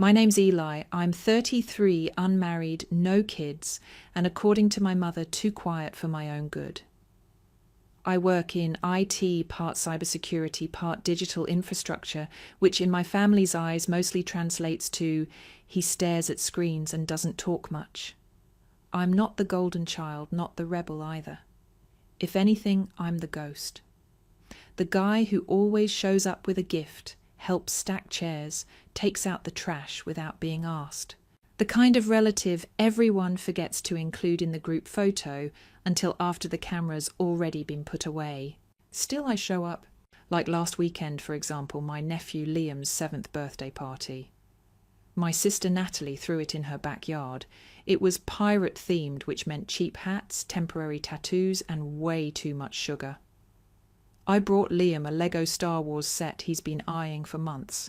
My name's Eli. I'm 33, unmarried, no kids, and according to my mother, too quiet for my own good. I work in IT, part cybersecurity, part digital infrastructure, which in my family's eyes mostly translates to he stares at screens and doesn't talk much. I'm not the golden child, not the rebel either. If anything, I'm the ghost. The guy who always shows up with a gift, helps stack chairs, takes out the trash without being asked. The kind of relative everyone forgets to include in the group photo until after the camera's already been put away. Still I show up. Like last weekend, for example, my nephew Liam's 7th birthday party. My sister Natalie threw it in her backyard. It was pirate-themed, which meant cheap hats, temporary tattoos, and way too much sugar. I brought Liam a Lego Star Wars set he's been eyeing for months.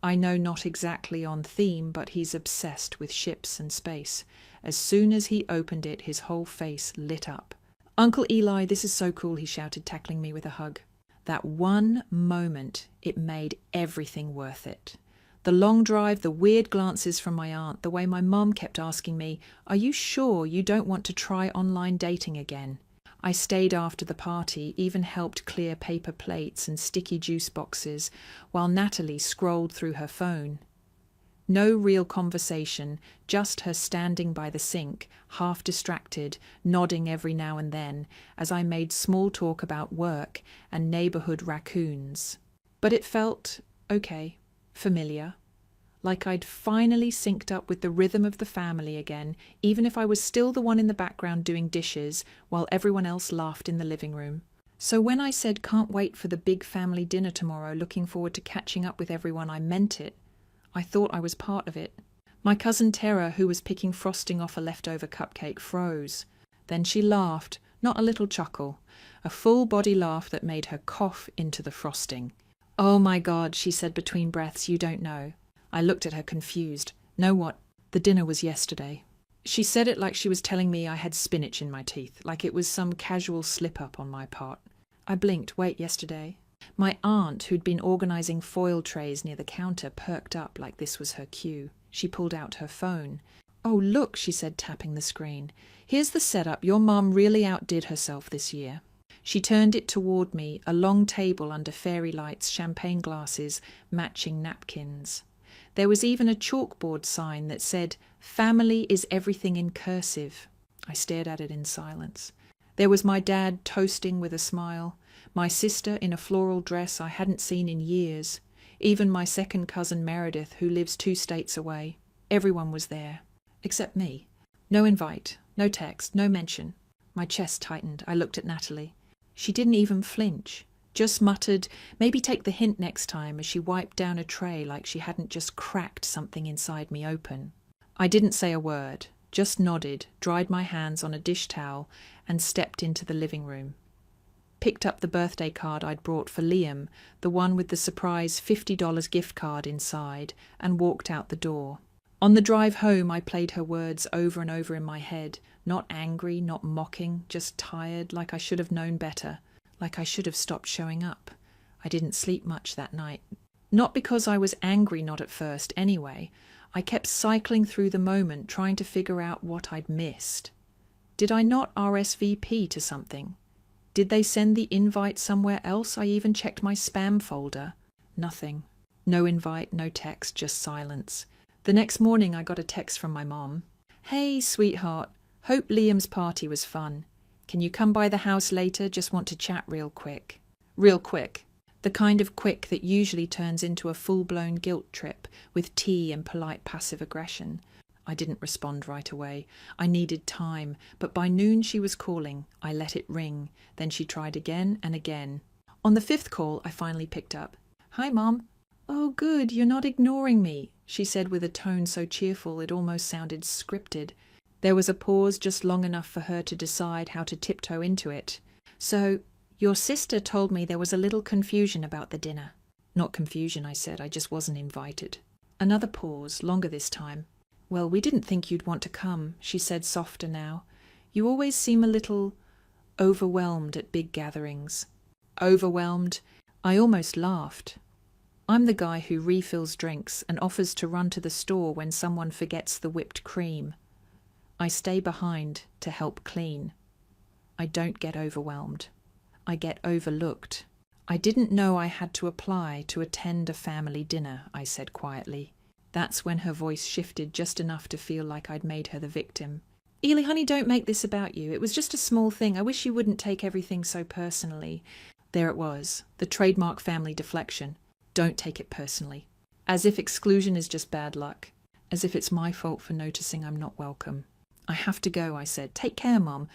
I know not exactly on theme, but he's obsessed with ships and space. As soon as he opened it, his whole face lit up. "Uncle Eli, this is so cool," he shouted, tackling me with a hug. That one moment, it made everything worth it. The long drive, the weird glances from my aunt, the way my mum kept asking me, "Are you sure you don't want to try online dating again?" I stayed after the party, even helped clear paper plates and sticky juice boxes, while Natalie scrolled through her phone. No real conversation, just her standing by the sink, half distracted, nodding every now and then, as I made small talk about work and neighbourhood raccoons. But it felt okay, familiar. Like I'd finally synced up with the rhythm of the family again, even if I was still the one in the background doing dishes while everyone else laughed in the living room. So when I said can't wait for the big family dinner tomorrow, looking forward to catching up with everyone, I meant it. I thought I was part of it. My cousin Tara, who was picking frosting off a leftover cupcake, froze. Then she laughed, not a little chuckle, a full-body laugh that made her cough into the frosting. "Oh my God," she said between breaths, "you don't know." I looked at her confused. "Know what? The dinner was yesterday." She said it like she was telling me I had spinach in my teeth, like it was some casual slip-up on my part. I blinked. "Wait, yesterday?" My aunt, who'd been organising foil trays near the counter, perked up like this was her cue. She pulled out her phone. "Oh, look," she said, tapping the screen. "Here's the setup. Your mum really outdid herself this year." She turned it toward me, a long table under fairy lights, champagne glasses, matching napkins. There was even a chalkboard sign that said, "Family is everything," in cursive. I stared at it in silence. There was my dad toasting with a smile, my sister in a floral dress I hadn't seen in years, even my second cousin Meredith, who lives 2 states away. Everyone was there, except me. No invite, no text, no mention. My chest tightened. I looked at Natalie. She didn't even flinch. Just muttered, "Maybe take the hint next time," as she wiped down a tray like she hadn't just cracked something inside me open. I didn't say a word, just nodded, dried my hands on a dish towel, and stepped into the living room. Picked up the birthday card I'd brought for Liam, the one with the surprise $50 gift card inside, and walked out the door. On the drive home, I played her words over and over in my head, not angry, not mocking, just tired, like I should have known better. Like I should have stopped showing up. I didn't sleep much that night. Not because I was angry, not at first, anyway. I kept cycling through the moment, trying to figure out what I'd missed. Did I not RSVP to something? Did they send the invite somewhere else? I even checked my spam folder. Nothing. No invite, no text, just silence. The next morning I got a text from my mom. "Hey, sweetheart. Hope Liam's party was fun. Can you come by the house later? Just want to chat real quick." Real quick. The kind of quick that usually turns into a full-blown guilt trip with tea and polite passive aggression. I didn't respond right away. I needed time, but by noon she was calling. I let it ring. Then she tried again and again. On the 5th call, I finally picked up. "Hi, Mom." "Oh, good, you're not ignoring me," she said with a tone so cheerful it almost sounded scripted. There was a pause just long enough for her to decide how to tiptoe into it. "So, your sister told me there was a little confusion about the dinner." "Not confusion," I said. "I just wasn't invited." Another pause, longer this time. "Well, we didn't think you'd want to come," she said, softer now. "You always seem a little overwhelmed at big gatherings." Overwhelmed? I almost laughed. I'm the guy who refills drinks and offers to run to the store when someone forgets the whipped cream. I stay behind to help clean. I don't get overwhelmed. I get overlooked. I didn't know I had to apply to attend a family dinner, I said quietly. That's when her voice shifted just enough to feel like I'd made her the victim. Ely, honey, don't make this about you. It was just a small thing. I wish you wouldn't take everything so personally. There it was, the trademark family deflection. Don't take it personally. As if exclusion is just bad luck. As if it's my fault for noticing I'm not welcome. I have to go, I said. Take care, Mom.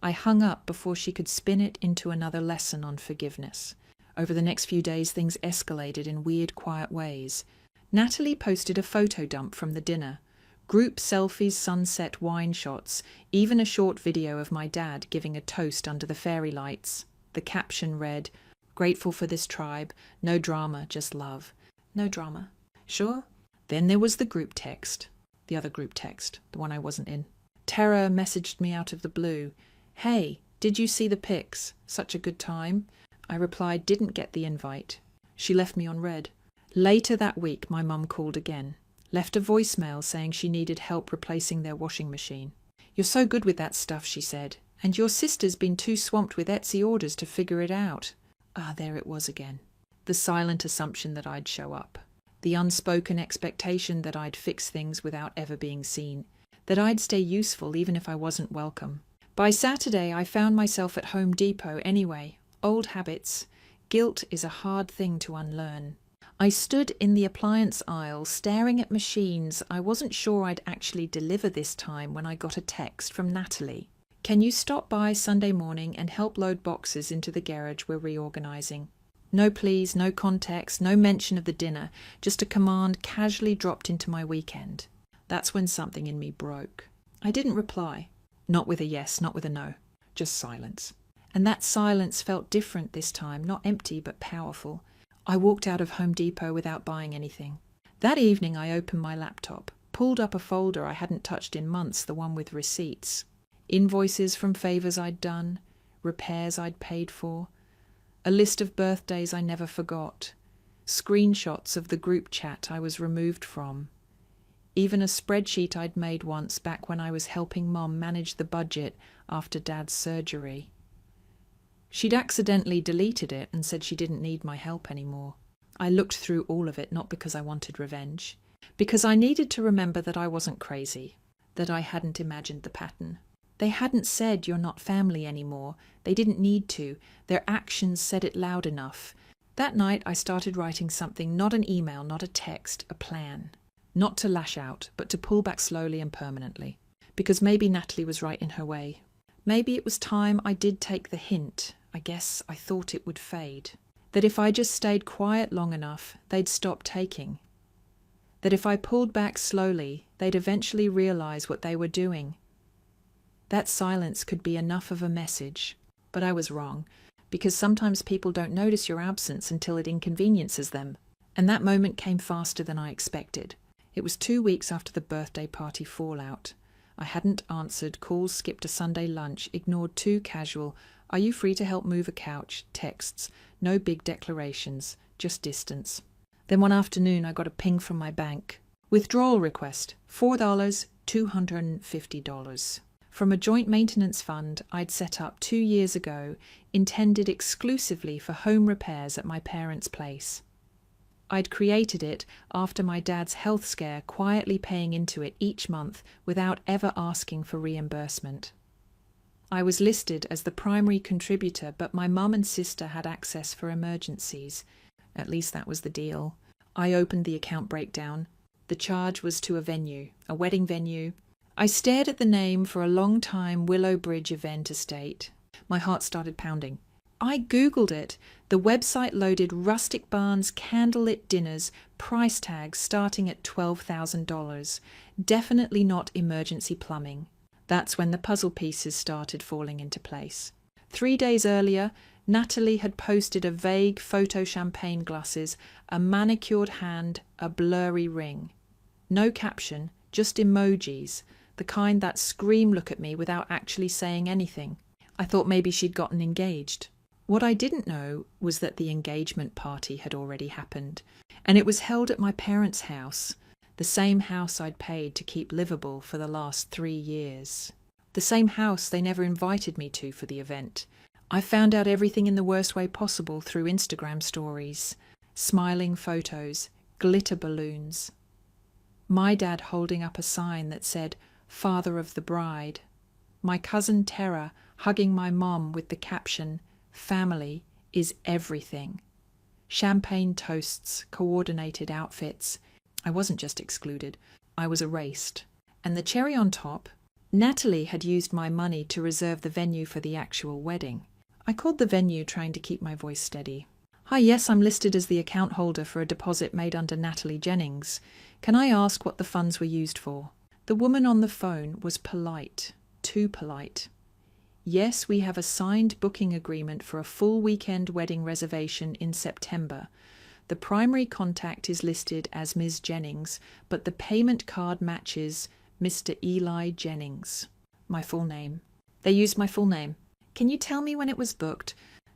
I hung up before she could spin it into another lesson on forgiveness. Over the next few days, things escalated in weird, quiet ways. Natalie posted a photo dump from the dinner. Group selfies, sunset wine shots, even a short video of my dad giving a toast under the fairy lights. The caption read, "Grateful for this tribe, no drama, just love." No drama. Sure? Then there was the group text. The other group text, the one I wasn't in. Tara messaged me out of the blue. "Hey, did you see the pics? Such a good time." I replied, "Didn't get the invite." She left me on red. Later that week, my mum called again. Left a voicemail saying she needed help replacing their washing machine. "You're so good with that stuff," she said. "And your sister's been too swamped with Etsy orders to figure it out." Ah, there it was again. The silent assumption that I'd show up. The unspoken expectation that I'd fix things without ever being seen. That I'd stay useful even if I wasn't welcome. By Saturday, I found myself at Home Depot anyway. Old habits. Guilt is a hard thing to unlearn. I stood in the appliance aisle staring at machines I wasn't sure I'd actually deliver this time when I got a text from Natalie. "Can you stop by Sunday morning and help load boxes into the garage we're reorganizing?" No please, no context, no mention of the dinner, just a command casually dropped into my weekend. That's when something in me broke. I didn't reply. Not with a yes, not with a no. Just silence. And that silence felt different this time, not empty but powerful. I walked out of Home Depot without buying anything. That evening I opened my laptop, pulled up a folder I hadn't touched in months, the one with receipts. Invoices from favours I'd done, repairs I'd paid for, a list of birthdays I never forgot, screenshots of the group chat I was removed from, even a spreadsheet I'd made once back when I was helping Mom manage the budget after Dad's surgery. She'd accidentally deleted it and said she didn't need my help anymore. I looked through all of it not because I wanted revenge, because I needed to remember that I wasn't crazy, that I hadn't imagined the pattern. They hadn't said you're not family anymore. They didn't need to. Their actions said it loud enough. That night I started writing something, not an email, not a text, a plan. Not to lash out, but to pull back slowly and permanently. Because maybe Natalie was right in her way. Maybe it was time I did take the hint. I guess I thought it would fade. That if I just stayed quiet long enough, they'd stop taking. That if I pulled back slowly, they'd eventually realize what they were doing. That silence could be enough of a message. But I was wrong, because sometimes people don't notice your absence until it inconveniences them. And that moment came faster than I expected. It was 2 weeks after the birthday party fallout. I hadn't answered, calls skipped a Sunday lunch, ignored 2 casual, "Are you free to help move a couch?" texts, no big declarations, just distance. Then one afternoon I got a ping from my bank. Withdrawal request, $4, $250. From a joint maintenance fund I'd set up 2 years ago, intended exclusively for home repairs at my parents' place. I'd created it after my dad's health scare, quietly paying into it each month without ever asking for reimbursement. I was listed as the primary contributor, but my mum and sister had access for emergencies. At least that was the deal. I opened the account breakdown. The charge was to a wedding venue. I stared at the name for a long time, Willow Bridge Event Estate. My heart started pounding. I Googled it. The website loaded rustic barns, candlelit dinners, price tags starting at $12,000. Definitely not emergency plumbing. That's when the puzzle pieces started falling into place. 3 days earlier, Natalie had posted a vague photo champagne glasses, a manicured hand, a blurry ring. No caption, just emojis, the kind that scream look at me without actually saying anything. I thought maybe she'd gotten engaged. What I didn't know was that the engagement party had already happened, and it was held at my parents' house, the same house I'd paid to keep livable for the last 3 years. The same house they never invited me to for the event. I found out everything in the worst way possible through Instagram stories, smiling photos, glitter balloons. My dad holding up a sign that said, "Father of the Bride." My cousin Tara hugging my mom with the caption, "Family is everything." Champagne toasts, coordinated outfits. I wasn't just excluded, I was erased. And the cherry on top, Natalie had used my money to reserve the venue for the actual wedding. I called the venue trying to keep my voice steady. "Hi, yes, I'm listed as the account holder for a deposit made under Natalie Jennings. Can I ask what the funds were used for?" The woman on the phone was polite, too polite. "Yes, we have a signed booking agreement for a full weekend wedding reservation in September. The primary contact is listed as Ms. Jennings, but the payment card matches Mr. Eli Jennings." My full name. They used my full name. "Can you tell me when it was booked?"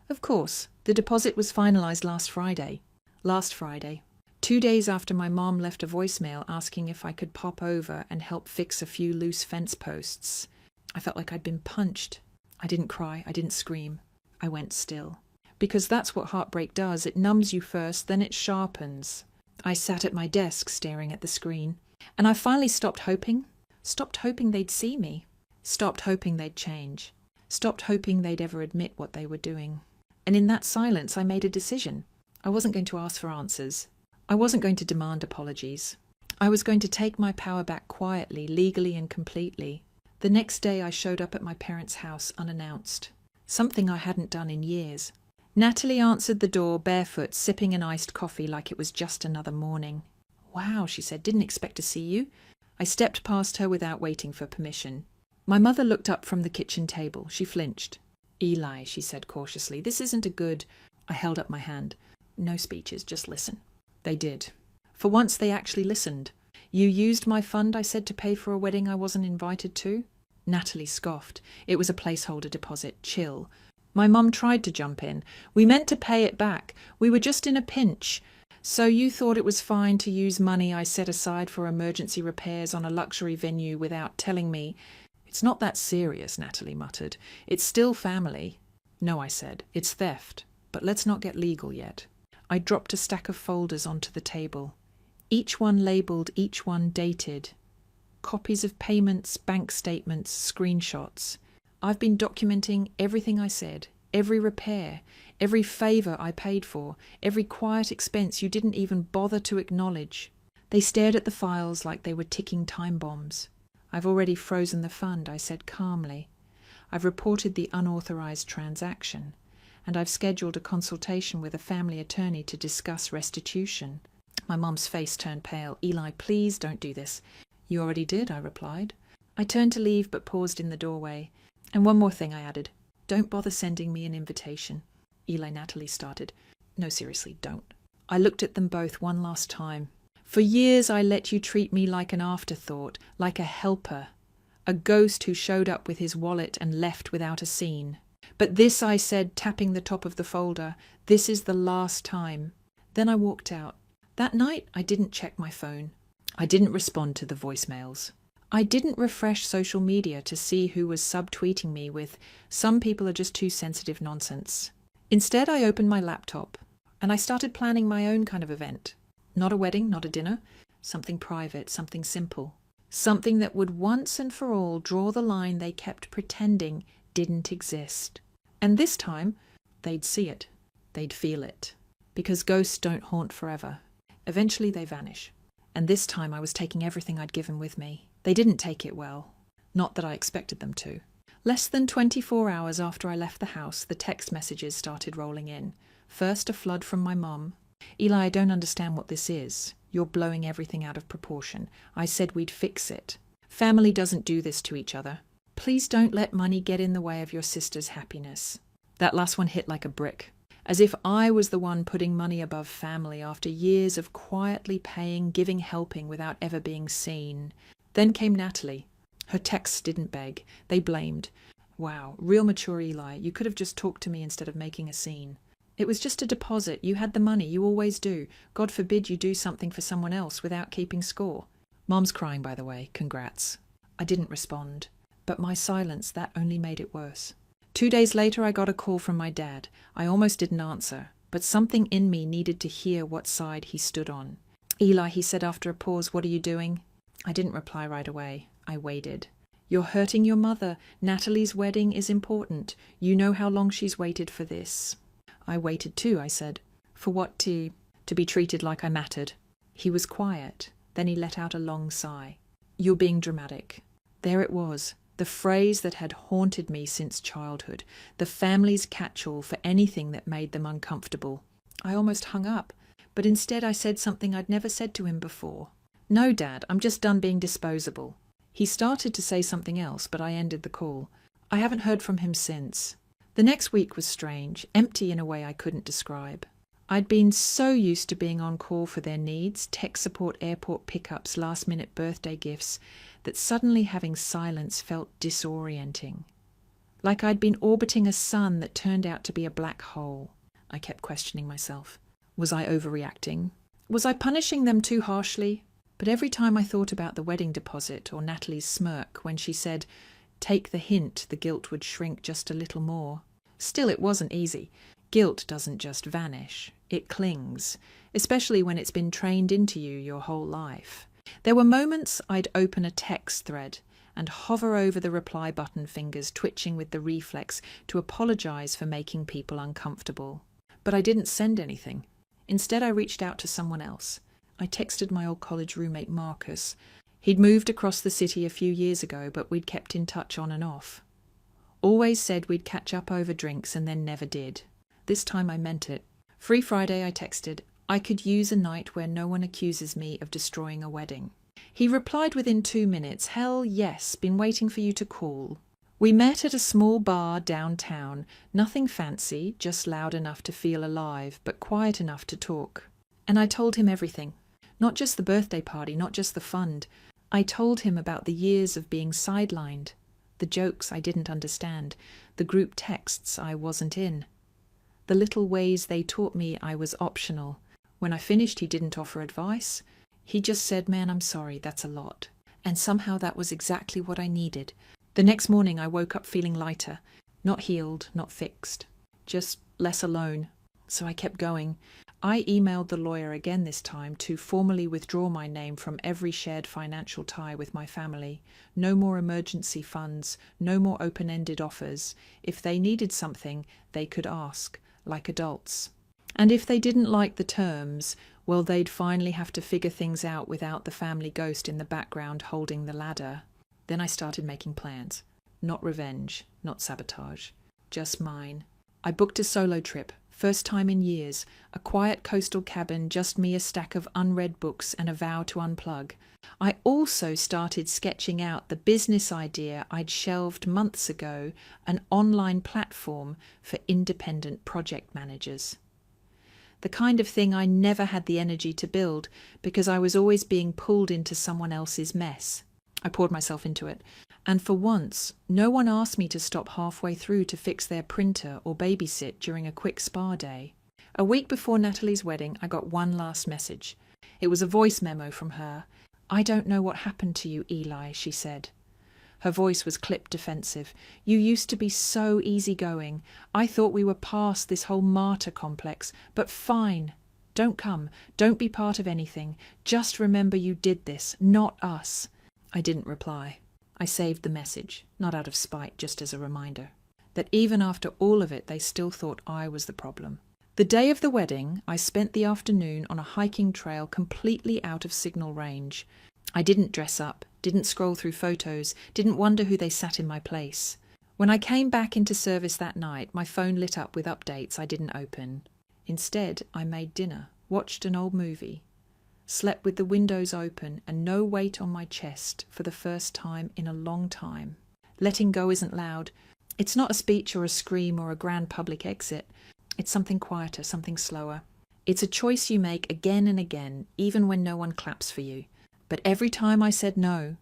"Of course. The deposit was finalized last Friday." Last Friday. 2 days after my mom left a voicemail asking if I could pop over and help fix a few loose fence posts. I felt like I'd been punched. I didn't cry, I didn't scream. I went still. Because that's what heartbreak does. It numbs you first, then it sharpens. I sat at my desk staring at the screen. And I finally stopped hoping. Stopped hoping they'd see me. Stopped hoping they'd change. Stopped hoping they'd ever admit what they were doing. And in that silence, I made a decision. I wasn't going to ask for answers. I wasn't going to demand apologies. I was going to take my power back quietly, legally and completely. The next day I showed up at my parents' house unannounced. Something I hadn't done in years. Natalie answered the door barefoot, sipping an iced coffee like it was just another morning. "Wow," she said, "didn't expect to see you." I stepped past her without waiting for permission. My mother looked up from the kitchen table. She flinched. "Eli," she said cautiously, "this isn't a good—" I held up my hand. "No speeches, just listen." They did. For once they actually listened. "You used my fund," I said, "to pay for a wedding I wasn't invited to?" Natalie scoffed. "It was a placeholder deposit. Chill." My mum tried to jump in. "We meant to pay it back. We were just in a pinch. So you thought it was fine to use money I set aside for emergency repairs on a luxury venue without telling me—" "It's not that serious," Natalie muttered. "It's still family." "No," I said. "It's theft. But let's not get legal yet." I dropped a stack of folders onto the table. Each one labelled, each one dated. Copies of payments, bank statements, screenshots. I've been documenting everything I said, every repair, every favour I paid for, every quiet expense you didn't even bother to acknowledge. They stared at the files like they were ticking time bombs. "I've already frozen the fund," I said calmly. "I've reported the unauthorised transaction, and I've scheduled a consultation with a family attorney to discuss restitution." My mum's face turned pale. "Eli, please don't do this." "You already did," I replied. I turned to leave but paused in the doorway. "And one more thing," I added. "Don't bother sending me an invitation." Eli, Natalie started. "No, seriously, don't." I looked at them both one last time. "For years I let you treat me like an afterthought, like a helper, a ghost who showed up with his wallet and left without a scene. But this," I said, tapping the top of the folder, "this is the last time." Then I walked out. That night I didn't check my phone. I didn't respond to the voicemails. I didn't refresh social media to see who was subtweeting me with "some people are just too sensitive" nonsense. Instead, I opened my laptop and I started planning my own kind of event. Not a wedding, not a dinner. Something private, something simple. Something that would once and for all draw the line they kept pretending didn't exist. And this time, they'd see it. They'd feel it. Because ghosts don't haunt forever. Eventually they vanish. And this time I was taking everything I'd given with me. They didn't take it well. Not that I expected them to. Less than 24 hours after I left the house, the text messages started rolling in. First, a flood from my mum. "Eli, I don't understand what this is. You're blowing everything out of proportion. I said we'd fix it. Family doesn't do this to each other. Please don't let money get in the way of your sister's happiness." That last one hit like a brick. As if I was the one putting money above family after years of quietly paying, giving, helping without ever being seen. Then came Natalie. Her texts didn't beg. They blamed. Wow, real mature Eli. You could have just talked to me instead of making a scene. It was just a deposit. You had the money. You always do. God forbid you do something for someone else without keeping score. Mom's crying, by the way. Congrats. I didn't respond. But my silence, that only made it worse. 2 days later, I got a call from my dad. I almost didn't answer, but something in me needed to hear what side he stood on. Eli, he said after a pause, what are you doing? I didn't reply right away. I waited. You're hurting your mother. Natalie's wedding is important. You know how long she's waited for this. I waited too, I said. For what? To be treated like I mattered. He was quiet. Then he let out a long sigh. You're being dramatic. There it was, the phrase that had haunted me since childhood, the family's catch-all for anything that made them uncomfortable. I almost hung up, but instead I said something I'd never said to him before. No, Dad, I'm just done being disposable. He started to say something else, but I ended the call. I haven't heard from him since. The next week was strange, empty in a way I couldn't describe. I'd been so used to being on call for their needs, tech support, airport pickups, last-minute birthday gifts, that suddenly having silence felt disorienting. Like I'd been orbiting a sun that turned out to be a black hole. I kept questioning myself. Was I overreacting? Was I punishing them too harshly? But every time I thought about the wedding deposit or Natalie's smirk when she said, take the hint, the guilt would shrink just a little more. Still, it wasn't easy. Guilt doesn't just vanish. It clings, especially when it's been trained into you your whole life. There were moments I'd open a text thread and hover over the reply button, fingers twitching with the reflex to apologize for making people uncomfortable. But I didn't send anything. Instead, I reached out to someone else. I texted my old college roommate Marcus. He'd moved across the city a few years ago, but we'd kept in touch on and off. Always said we'd catch up over drinks and then never did. This time I meant it. Free Friday, I texted, I could use a night where no one accuses me of destroying a wedding. He replied within 2 minutes, hell yes, been waiting for you to call. We met at a small bar downtown, nothing fancy, just loud enough to feel alive, but quiet enough to talk. And I told him everything. Not just the birthday party, not just the fund. I told him about the years of being sidelined, the jokes I didn't understand, the group texts I wasn't in, the little ways they taught me I was optional. When I finished, he didn't offer advice. He just said, man, I'm sorry, that's a lot. And somehow that was exactly what I needed. The next morning I woke up feeling lighter, not healed, not fixed, just less alone. So I kept going. I emailed the lawyer again this time to formally withdraw my name from every shared financial tie with my family. No more emergency funds, no more open-ended offers. If they needed something, they could ask, like adults. And if they didn't like the terms, well, they'd finally have to figure things out without the family ghost in the background holding the ladder. Then I started making plans. Not revenge, not sabotage, just mine. I booked a solo trip. First time in years, a quiet coastal cabin, just me, a stack of unread books and a vow to unplug. I also started sketching out the business idea I'd shelved months ago, an online platform for independent project managers. The kind of thing I never had the energy to build because I was always being pulled into someone else's mess. I poured myself into it. And for once, no one asked me to stop halfway through to fix their printer or babysit during a quick spa day. A week before Natalie's wedding, I got one last message. It was a voice memo from her. I don't know what happened to you, Eli, she said. Her voice was clipped defensive. You used to be so easygoing. I thought we were past this whole martyr complex, but fine. Don't come. Don't be part of anything. Just remember you did this, not us. I didn't reply. I saved the message, not out of spite, just as a reminder, that even after all of it, they still thought I was the problem. The day of the wedding, I spent the afternoon on a hiking trail completely out of signal range. I didn't dress up, didn't scroll through photos, didn't wonder who they sat in my place. When I came back into service that night, my phone lit up with updates I didn't open. Instead, I made dinner, watched an old movie, slept with the windows open and no weight on my chest for the first time in a long time. Letting go isn't loud. It's not a speech or a scream or a grand public exit. It's something quieter, something slower. It's a choice you make again and again, even when no one claps for you. But every time I said no,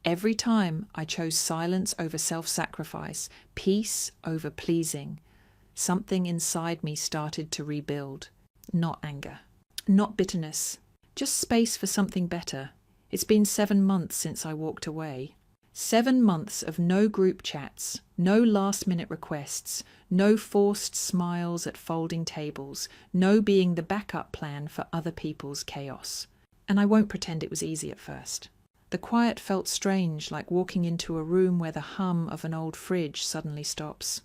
Every time I chose silence over self-sacrifice, peace over pleasing, something inside me started to rebuild. Not anger, not bitterness, just space for something better. It's been 7 months since I walked away. 7 months of no group chats, no last-minute requests, no forced smiles at folding tables, no being the backup plan for other people's chaos. And I won't pretend it was easy at first. The quiet felt strange, like walking into a room where the hum of an old fridge suddenly stops.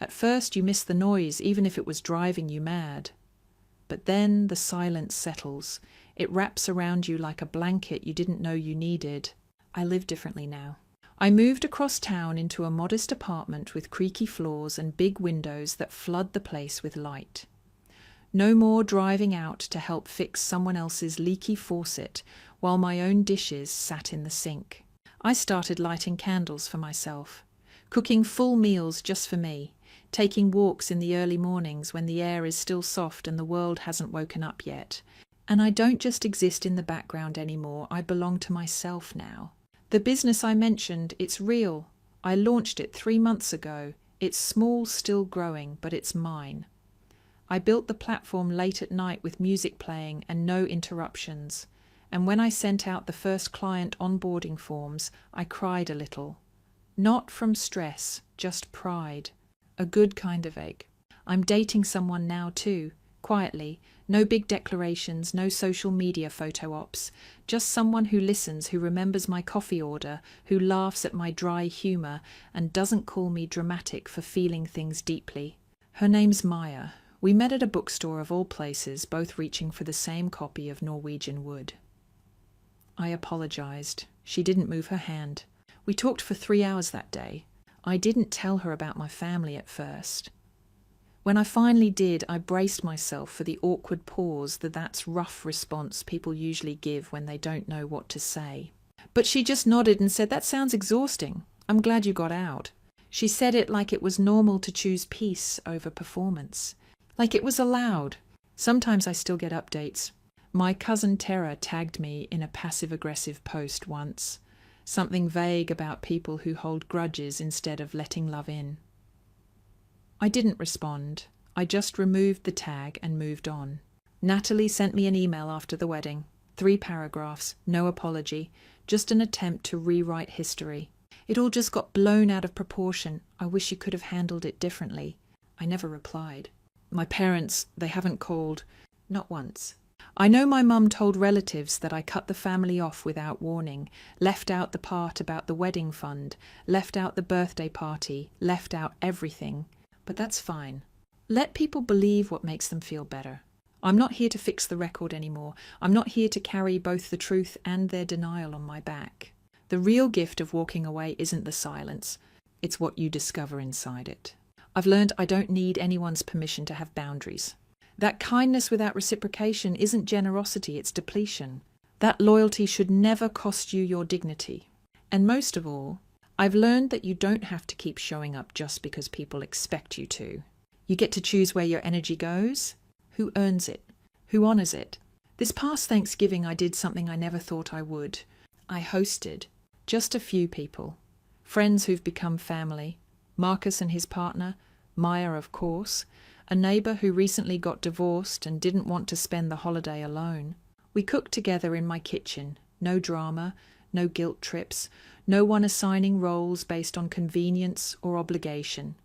At first you miss the noise, even if it was driving you mad. But then the silence settles. It wraps around you like a blanket you didn't know you needed. I live differently now. I moved across town into a modest apartment with creaky floors and big windows that flood the place with light. No more driving out to help fix someone else's leaky faucet while my own dishes sat in the sink. I started lighting candles for myself, cooking full meals just for me, taking walks in the early mornings when the air is still soft and the world hasn't woken up yet. And I don't just exist in the background anymore, I belong to myself now. The business I mentioned, it's real. I launched it 3 months ago. It's small, still growing, but it's mine. I built the platform late at night with music playing and no interruptions. And when I sent out the first client onboarding forms, I cried a little. Not from stress, just pride. A good kind of ache. I'm dating someone now too, quietly. No big declarations, no social media photo ops. Just someone who listens, who remembers my coffee order, who laughs at my dry humour and doesn't call me dramatic for feeling things deeply. Her name's Maya. We met at a bookstore of all places, both reaching for the same copy of Norwegian Wood. I apologised. She didn't move her hand. We talked for 3 hours that day. I didn't tell her about my family at first. When I finally did, I braced myself for the awkward pause, that's rough response people usually give when they don't know what to say. But she just nodded and said, "That sounds exhausting. I'm glad you got out." She said it like it was normal to choose peace over performance. Like it was allowed. Sometimes I still get updates. My cousin Tara tagged me in a passive-aggressive post once. Something vague about people who hold grudges instead of letting love in. I didn't respond. I just removed the tag and moved on. Natalie sent me an email after the wedding. 3 paragraphs, no apology, just an attempt to rewrite history. It all just got blown out of proportion. I wish you could have handled it differently. I never replied. My parents, they haven't called. Not once. I know my mum told relatives that I cut the family off without warning, left out the part about the wedding fund, left out the birthday party, left out everything. But that's fine. Let people believe what makes them feel better. I'm not here to fix the record anymore. I'm not here to carry both the truth and their denial on my back. The real gift of walking away isn't the silence. It's what you discover inside it. I've learned I don't need anyone's permission to have boundaries. That kindness without reciprocation isn't generosity, it's depletion. That loyalty should never cost you your dignity. And most of all, I've learned that you don't have to keep showing up just because people expect you to. You get to choose where your energy goes, who earns it, who honours it. This past Thanksgiving I did something I never thought I would. I hosted just a few people. Friends who've become family. Marcus and his partner, Maya of course, a neighbour who recently got divorced and didn't want to spend the holiday alone. We cooked together in my kitchen. No drama, no guilt trips, no one assigning roles based on convenience or obligation.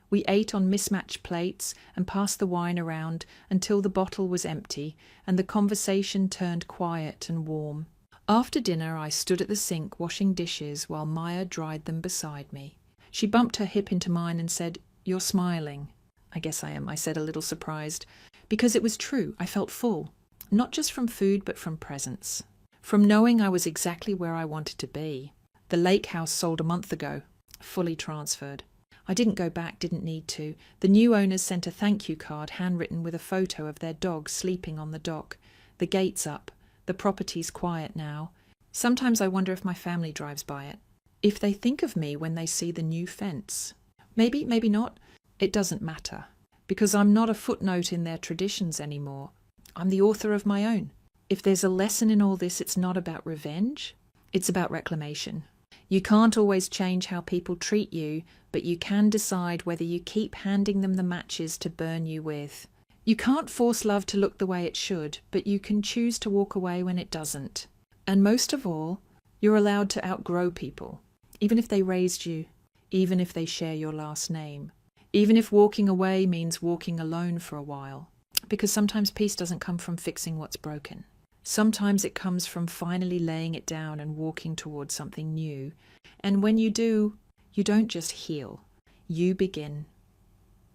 We ate on mismatched plates and passed the wine around until the bottle was empty and the conversation turned quiet and warm. After dinner, I stood at the sink washing dishes while Maya dried them beside me. She bumped her hip into mine and said, "You're smiling." "I guess I am," I said, a little surprised. Because it was true, I felt full. Not just from food, but from presence. From knowing I was exactly where I wanted to be. The lake house sold a month ago, fully transferred. I didn't go back, didn't need to. The new owners sent a thank you card handwritten with a photo of their dog sleeping on the dock. The gate's up. The property's quiet now. Sometimes I wonder if my family drives by it. If they think of me when they see the new fence. Maybe, maybe not. It doesn't matter. Because I'm not a footnote in their traditions anymore. I'm the author of my own. If there's a lesson in all this, it's not about revenge. It's about reclamation. You can't always change how people treat you, but you can decide whether you keep handing them the matches to burn you with. You can't force love to look the way it should, but you can choose to walk away when it doesn't. And most of all, you're allowed to outgrow people, even if they raised you, even if they share your last name, even if walking away means walking alone for a while. Because sometimes peace doesn't come from fixing what's broken. Sometimes it comes from finally laying it down and walking towards something new. And when you do, you don't just heal, you begin.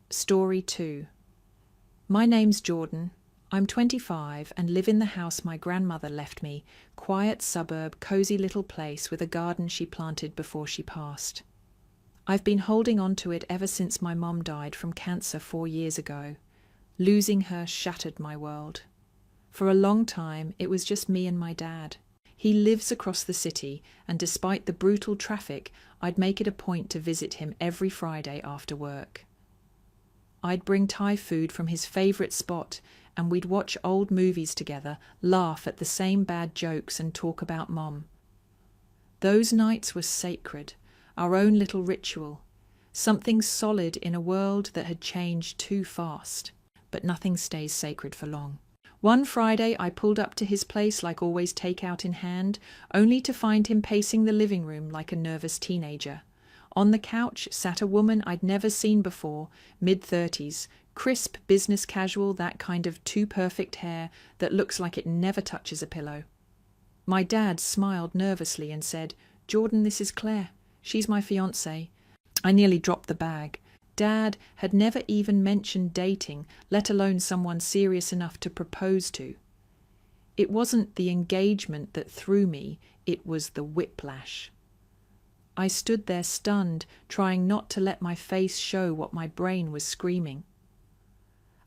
Story 2. My name's Jordan. I'm 25 and live in the house my grandmother left me, quiet suburb, cozy little place with a garden she planted before she passed. I've been holding on to it ever since my mom died from cancer 4 years ago. Losing her shattered my world. For a long time, it was just me and my dad. He lives across the city, and despite the brutal traffic, I'd make it a point to visit him every Friday after work. I'd bring Thai food from his favourite spot, and we'd watch old movies together, laugh at the same bad jokes and talk about Mom. Those nights were sacred, our own little ritual, something solid in a world that had changed too fast. But nothing stays sacred for long. One Friday I pulled up to his place like always, takeout in hand, only to find him pacing the living room like a nervous teenager. On the couch sat a woman I'd never seen before, mid-30s, crisp, business casual, that kind of too perfect hair that looks like it never touches a pillow. My dad smiled nervously and said, "Jordan, this is Claire. She's my fiancée." I nearly dropped the bag. Dad had never even mentioned dating, let alone someone serious enough to propose to. It wasn't the engagement that threw me, it was the whiplash. I stood there stunned, trying not to let my face show what my brain was screaming.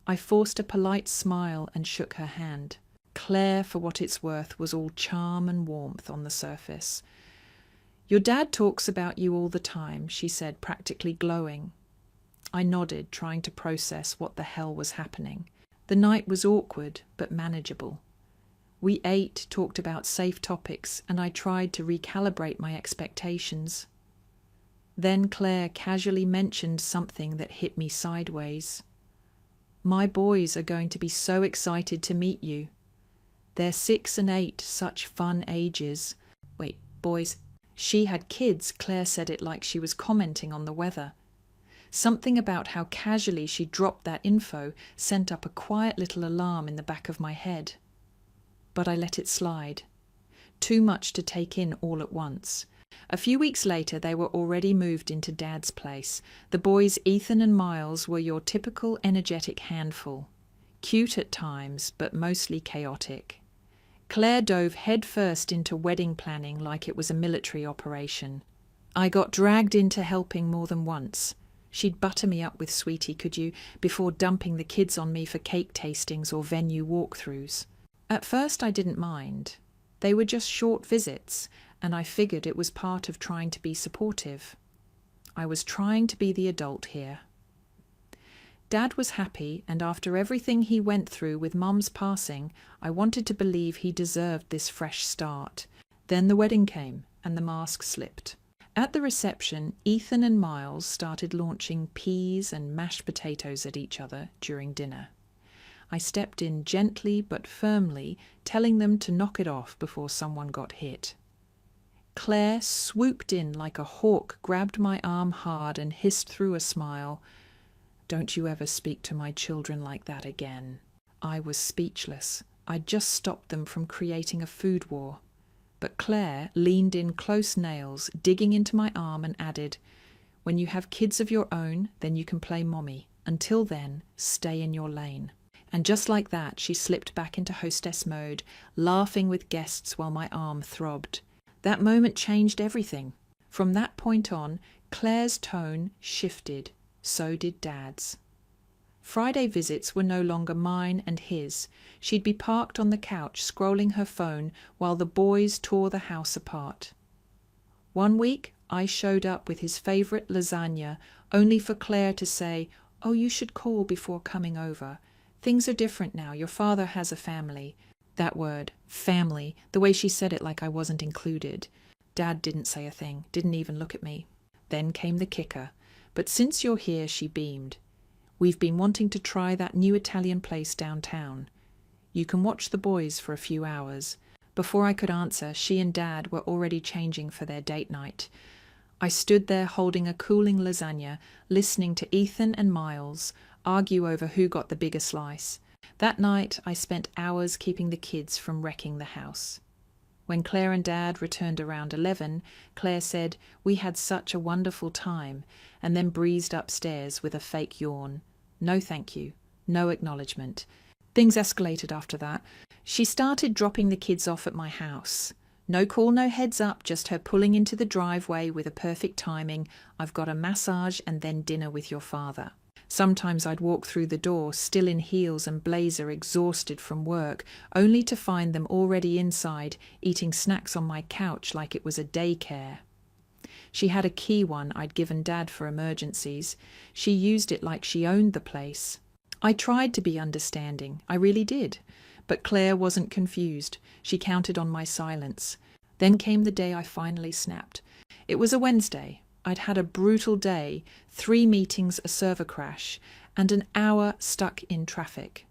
I forced a polite smile and shook her hand. Claire, for what it's worth, was all charm and warmth on the surface. "Your dad talks about you all the time," she said, practically glowing. I nodded, trying to process what the hell was happening. The night was awkward, but manageable. We ate, talked about safe topics, and I tried to recalibrate my expectations. Then Claire casually mentioned something that hit me sideways. "My boys are going to be so excited to meet you. They're 6 and 8, such fun ages." Wait, boys? She had kids. Claire said it like she was commenting on the weather. Something about how casually she dropped that info sent up a quiet little alarm in the back of my head. But I let it slide. Too much to take in all at once. A few weeks later, they were already moved into Dad's place. The boys, Ethan and Miles, were your typical energetic handful. Cute at times, but mostly chaotic. Claire dove headfirst into wedding planning like it was a military operation. I got dragged into helping more than once. She'd butter me up with "Sweetie, could you?" before dumping the kids on me for cake tastings or venue walkthroughs. At first I didn't mind. They were just short visits, and I figured it was part of trying to be supportive. I was trying to be the adult here. Dad was happy, and after everything he went through with Mum's passing, I wanted to believe he deserved this fresh start. Then the wedding came, and the mask slipped. At the reception, Ethan and Miles started launching peas and mashed potatoes at each other during dinner. I stepped in gently but firmly, telling them to knock it off before someone got hit. Claire swooped in like a hawk, grabbed my arm hard and hissed through a smile, "Don't you ever speak to my children like that again." I was speechless. I'd just stopped them from creating a food war. But Claire leaned in close nails, digging into my arm, and added, "When you have kids of your own, then you can play mommy. Until then, stay in your lane." And just like that, she slipped back into hostess mode, laughing with guests while my arm throbbed. That moment changed everything. From that point on, Claire's tone shifted. So did Dad's. Friday visits were no longer mine and his. She'd be parked on the couch, scrolling her phone, while the boys tore the house apart. One week, I showed up with his favourite lasagna, only for Claire to say, "Oh, you should call before coming over. Things are different now. Your father has a family." That word, family, the way she said it like I wasn't included. Dad didn't say a thing, didn't even look at me. Then came the kicker. But since you're here, she beamed. We've been wanting to try that new Italian place downtown. You can watch the boys for a few hours. Before I could answer, she and Dad were already changing for their date night. I stood there holding a cooling lasagna, listening to Ethan and Miles argue over who got the bigger slice. That night, I spent hours keeping the kids from wrecking the house. When Claire and Dad returned around 11, Claire said, "We had such a wonderful time," and then breezed upstairs with a fake yawn. No thank you, no acknowledgement. Things escalated after that. She started dropping the kids off at my house. No call, no heads up, just her pulling into the driveway with a perfect timing. "I've got a massage and then dinner with your father." Sometimes I'd walk through the door, still in heels and blazer, exhausted from work, only to find them already inside, eating snacks on my couch like it was a daycare. She had a key one I'd given Dad for emergencies. She used it like she owned the place. I tried to be understanding, I really did. But Claire wasn't confused. She counted on my silence. Then came the day I finally snapped. It was a Wednesday. I'd had a brutal day, 3 meetings, a server crash, and an hour stuck in traffic.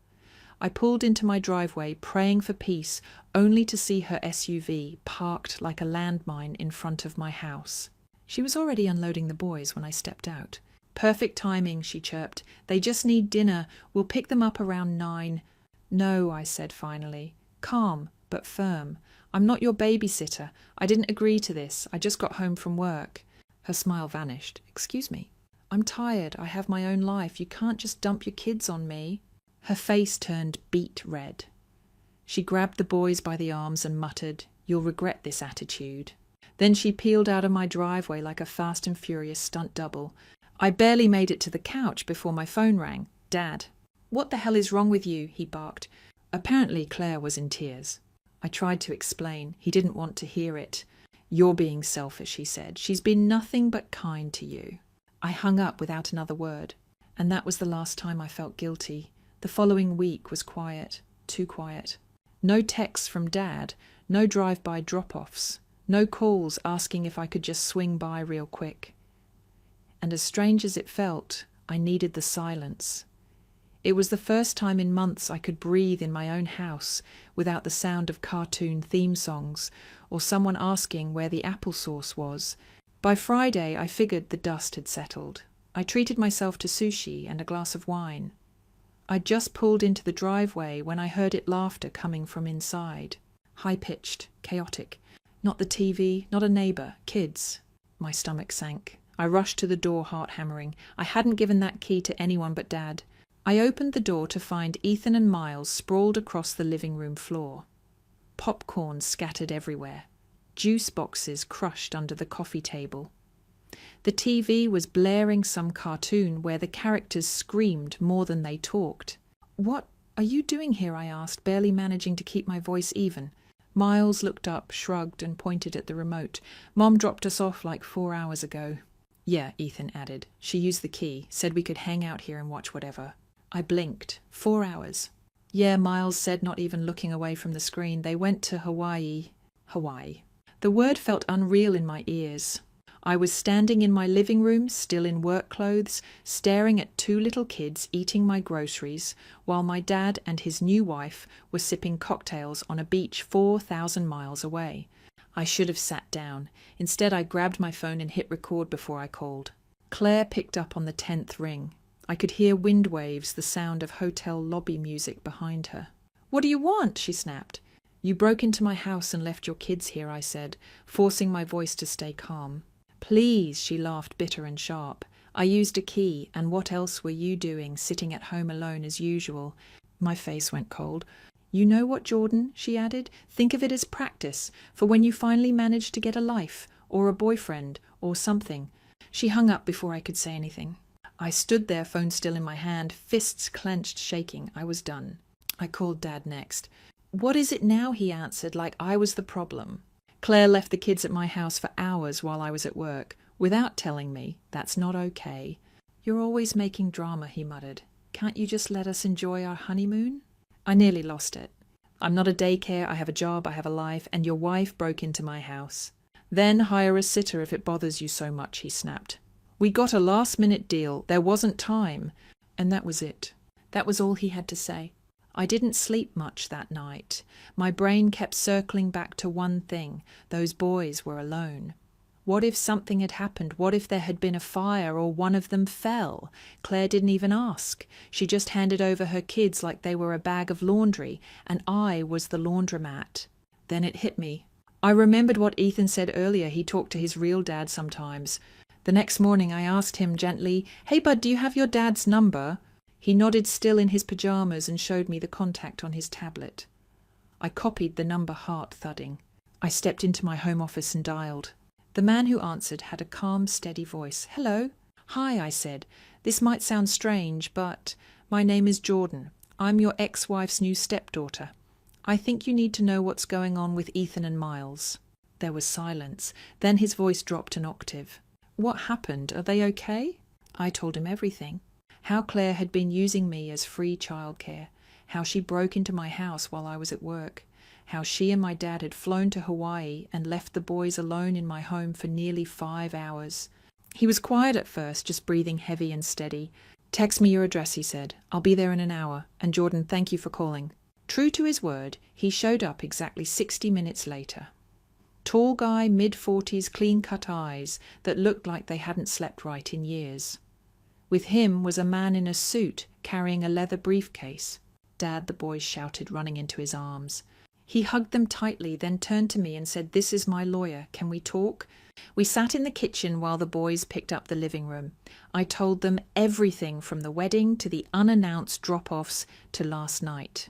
I pulled into my driveway, praying for peace, only to see her SUV parked like a landmine in front of my house. She was already unloading the boys when I stepped out. "Perfect timing," she chirped. "They just need dinner. We'll pick them up around 9. "No," I said finally, calm but firm. "I'm not your babysitter. I didn't agree to this. I just got home from work." Her smile vanished. "Excuse me." "I'm tired. I have my own life. You can't just dump your kids on me." Her face turned beet red. She grabbed the boys by the arms and muttered, "You'll regret this attitude." Then she peeled out of my driveway like a Fast and Furious stunt double. I barely made it to the couch before my phone rang. Dad. "What the hell is wrong with you?" he barked. Apparently Claire was in tears. I tried to explain. He didn't want to hear it. "You're being selfish," he said. "She's been nothing but kind to you." I hung up without another word. And that was the last time I felt guilty. The following week was quiet. Too quiet. No texts from Dad. No drive-by drop-offs. No calls asking if I could just swing by real quick. And as strange as it felt, I needed the silence. It was the first time in months I could breathe in my own house without the sound of cartoon theme songs or someone asking where the applesauce was. By Friday, I figured the dust had settled. I treated myself to sushi and a glass of wine. I'd just pulled into the driveway when I heard laughter coming from inside. High-pitched, chaotic. Not the TV, not a neighbour, kids. My stomach sank. I rushed to the door, heart hammering. I hadn't given that key to anyone but Dad. I opened the door to find Ethan and Miles sprawled across the living room floor. Popcorn scattered everywhere. Juice boxes crushed under the coffee table. The TV was blaring some cartoon where the characters screamed more than they talked. "What are you doing here?" I asked, barely managing to keep my voice even. Miles looked up, shrugged, and pointed at the remote. "Mom dropped us off like 4 hours ago." "Yeah," Ethan added. "She used the key, said we could hang out here and watch whatever." I blinked. 4 hours. "Yeah," Miles said, not even looking away from the screen. "They went to Hawaii." Hawaii. The word felt unreal in my ears. I was standing in my living room, still in work clothes, staring at 2 little kids eating my groceries, while my dad and his new wife were sipping cocktails on a beach 4,000 miles away. I should have sat down. Instead, I grabbed my phone and hit record before I called. Claire picked up on the 10th ring. I could hear wind waves, the sound of hotel lobby music behind her. "What do you want?" she snapped. "You broke into my house and left your kids here," I said, forcing my voice to stay calm. "Please," she laughed, bitter and sharp. "I used a key, and what else were you doing, sitting at home alone as usual?" My face went cold. "You know what, Jordan?" she added. "Think of it as practice, for when you finally manage to get a life, or a boyfriend, or something." She hung up before I could say anything. I stood there, phone still in my hand, fists clenched, shaking. I was done. I called Dad next. "What is it now?" he answered, like I was the problem. "Claire left the kids at my house for hours while I was at work, without telling me. That's not okay." "You're always making drama," he muttered. "Can't you just let us enjoy our honeymoon?" I nearly lost it. I'm not a daycare, I have a job, I have a life, and your wife broke into my house. Then hire a sitter if it bothers you so much, he snapped. We got a last-minute deal. There wasn't time. And that was it. That was all he had to say. I didn't sleep much that night. My brain kept circling back to one thing. Those boys were alone. What if something had happened? What if there had been a fire or one of them fell? Claire didn't even ask. She just handed over her kids like they were a bag of laundry, and I was the laundromat. Then it hit me. I remembered what Ethan said earlier. He talked to his real dad sometimes. The next morning I asked him gently, "Hey bud, do you have your dad's number?" He nodded still in his pajamas and showed me the contact on his tablet. I copied the number, heart thudding. I stepped into my home office and dialed. The man who answered had a calm, steady voice. "Hello." "Hi," I said. "This might sound strange, but my name is Jordan. I'm your ex-wife's new stepdaughter. I think you need to know what's going on with Ethan and Miles." There was silence. Then his voice dropped an octave. "What happened? Are they okay?" I told him everything. How Claire had been using me as free childcare. How she broke into my house while I was at work. How she and my dad had flown to Hawaii and left the boys alone in my home for nearly 5 hours. He was quiet at first, just breathing heavy and steady. "Text me your address," he said. "I'll be there in an hour. And Jordan, thank you for calling." True to his word, he showed up exactly 60 minutes later. Tall guy, mid-40s, clean-cut eyes that looked like they hadn't slept right in years. With him was a man in a suit carrying a leather briefcase. "Dad," the boys shouted, running into his arms. He hugged them tightly, then turned to me and said, "This is my lawyer. Can we talk?" We sat in the kitchen while the boys picked up the living room. I told them everything from the wedding to the unannounced drop-offs to last night.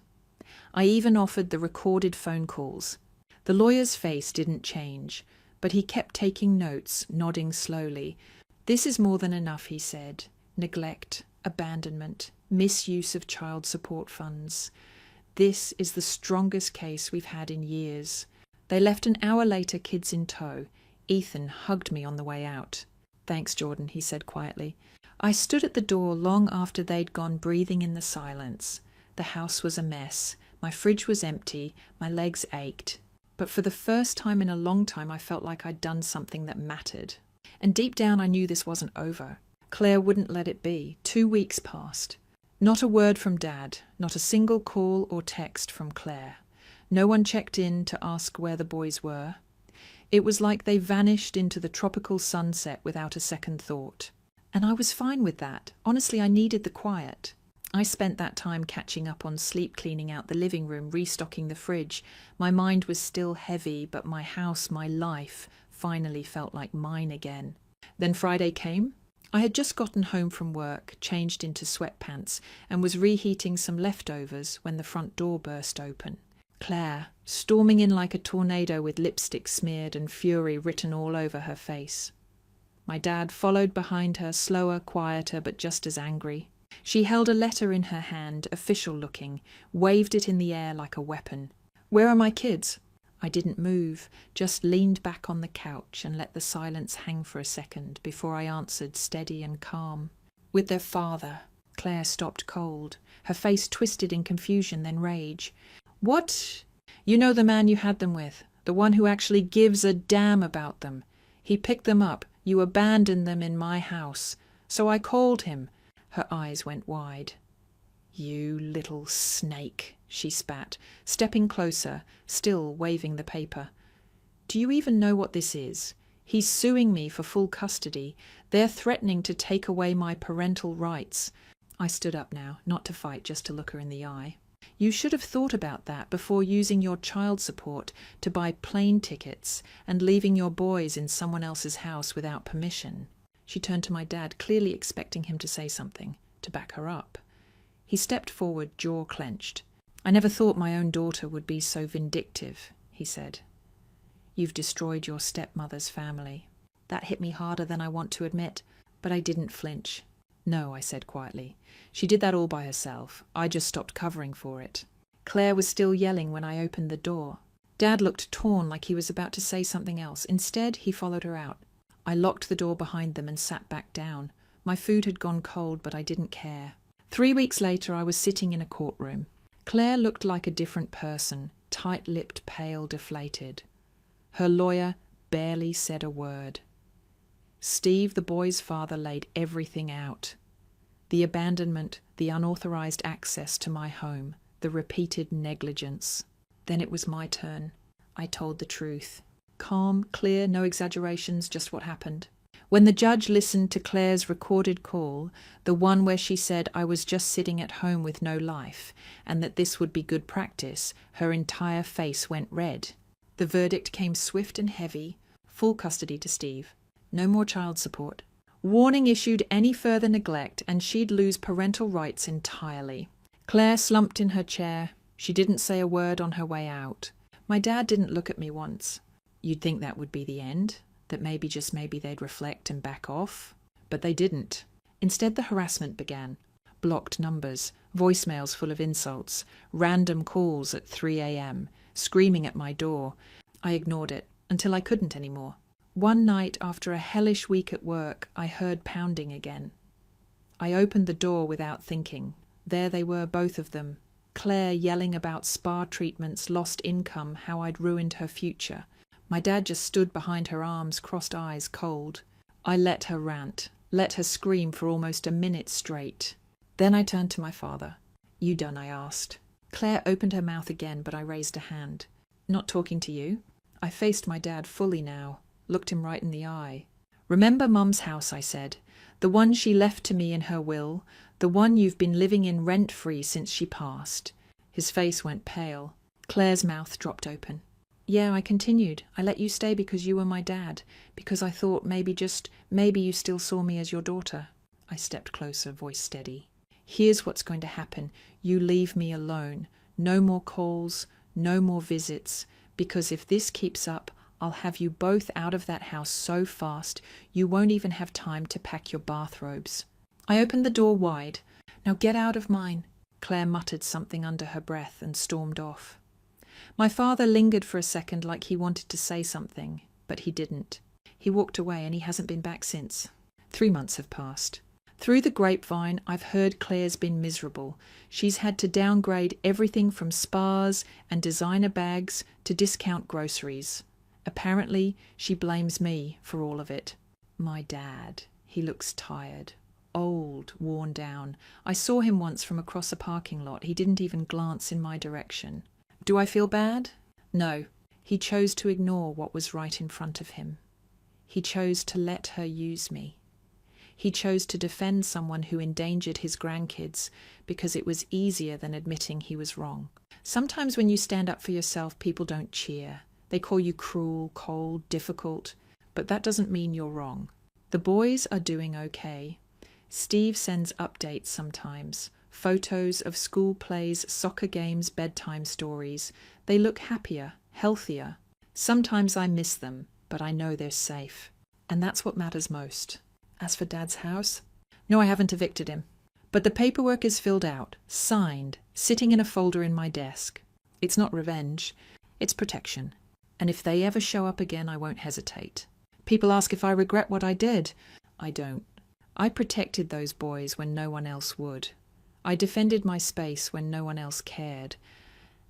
I even offered the recorded phone calls. The lawyer's face didn't change, but he kept taking notes, nodding slowly. "This is more than enough," he said. "Neglect, abandonment, misuse of child support funds. This is the strongest case we've had in years." They left an hour later, kids in tow. Ethan hugged me on the way out. "Thanks, Jordan," he said quietly. I stood at the door long after they'd gone, breathing in the silence. The house was a mess. My fridge was empty. My legs ached. But for the first time in a long time, I felt like I'd done something that mattered. And deep down, I knew this wasn't over. Claire wouldn't let it be. 2 weeks passed. Not a word from Dad. Not a single call or text from Claire. No one checked in to ask where the boys were. It was like they vanished into the tropical sunset without a second thought. And I was fine with that. Honestly, I needed the quiet. I spent that time catching up on sleep, cleaning out the living room, restocking the fridge. My mind was still heavy, but my house, my life, finally felt like mine again. Then Friday came. I had just gotten home from work, changed into sweatpants, and was reheating some leftovers when the front door burst open. Claire, storming in like a tornado with lipstick smeared and fury written all over her face. My dad followed behind her, slower, quieter, but just as angry. She held a letter in her hand, official-looking, waved it in the air like a weapon. "Where are my kids?" I didn't move, just leaned back on the couch and let the silence hang for a second before I answered, steady and calm. "With their father." Claire stopped cold, her face twisted in confusion, then rage. "What?" "You know the man you had them with, the one who actually gives a damn about them. He picked them up. You abandoned them in my house. So I called him." Her eyes went wide. "You little snake," she spat, stepping closer, still waving the paper. "Do you even know what this is? He's suing me for full custody. They're threatening to take away my parental rights." I stood up now, not to fight, just to look her in the eye. "You should have thought about that before using your child support to buy plane tickets and leaving your boys in someone else's house without permission." She turned to my dad, clearly expecting him to say something, to back her up. He stepped forward, jaw clenched. "I never thought my own daughter would be so vindictive," he said. "You've destroyed your stepmother's family." That hit me harder than I want to admit, but I didn't flinch. "No," I said quietly. "She did that all by herself. I just stopped covering for it." Claire was still yelling when I opened the door. Dad looked torn, like he was about to say something else. Instead, he followed her out. I locked the door behind them and sat back down. My food had gone cold, but I didn't care. 3 weeks later, I was sitting in a courtroom. Claire looked like a different person, tight-lipped, pale, deflated. Her lawyer barely said a word. Steve, the boy's father, laid everything out. The abandonment, the unauthorized access to my home, the repeated negligence. Then it was my turn. I told the truth. Calm, clear, no exaggerations, just what happened. When the judge listened to Claire's recorded call, the one where she said I was just sitting at home with no life, and that this would be good practice, her entire face went red. The verdict came swift and heavy, full custody to Steve. No more child support. Warning issued any further neglect, and she'd lose parental rights entirely. Claire slumped in her chair. She didn't say a word on her way out. My dad didn't look at me once. You'd think that would be the end, that maybe, just maybe, they'd reflect and back off. But they didn't. Instead, the harassment began. Blocked numbers, voicemails full of insults, random calls at 3 a.m., screaming at my door. I ignored it until I couldn't anymore. One night, after a hellish week at work, I heard pounding again. I opened the door without thinking. There they were, both of them. Claire yelling about spa treatments, lost income, how I'd ruined her future. My dad just stood behind her arms, crossed eyes, cold. I let her rant, let her scream for almost a minute straight. Then I turned to my father. You done? I asked. Claire opened her mouth again, but I raised a hand. Not talking to you? I faced my dad fully now, looked him right in the eye. Remember Mum's house, I said. The one she left to me in her will, the one you've been living in rent-free since she passed. His face went pale. Claire's mouth dropped open. Yeah, I continued. I let you stay because you were my dad, because I thought maybe you still saw me as your daughter. I stepped closer, voice steady. Here's what's going to happen. You leave me alone. No more calls, no more visits, because if this keeps up, I'll have you both out of that house so fast you won't even have time to pack your bathrobes. I opened the door wide. Now get out of mine. Claire muttered something under her breath and stormed off. My father lingered for a second like he wanted to say something, but he didn't. He walked away and he hasn't been back since. 3 months have passed. Through the grapevine, I've heard Claire's been miserable. She's had to downgrade everything from spas and designer bags to discount groceries. Apparently, she blames me for all of it. My dad. He looks tired. Old, worn down. I saw him once from across a parking lot. He didn't even glance in my direction. Do I feel bad? No. He chose to ignore what was right in front of him. He chose to let her use me. He chose to defend someone who endangered his grandkids because it was easier than admitting he was wrong. Sometimes when you stand up for yourself, people don't cheer. They call you cruel, cold, difficult, but that doesn't mean you're wrong. The boys are doing okay. Steve sends updates sometimes. Photos of school plays, soccer games, bedtime stories. They look happier, healthier. Sometimes I miss them, but I know they're safe. And that's what matters most. As for Dad's house? No, I haven't evicted him. But the paperwork is filled out, signed, sitting in a folder in my desk. It's not revenge. It's protection. And if they ever show up again, I won't hesitate. People ask if I regret what I did. I don't. I protected those boys when no one else would. I defended my space when no one else cared,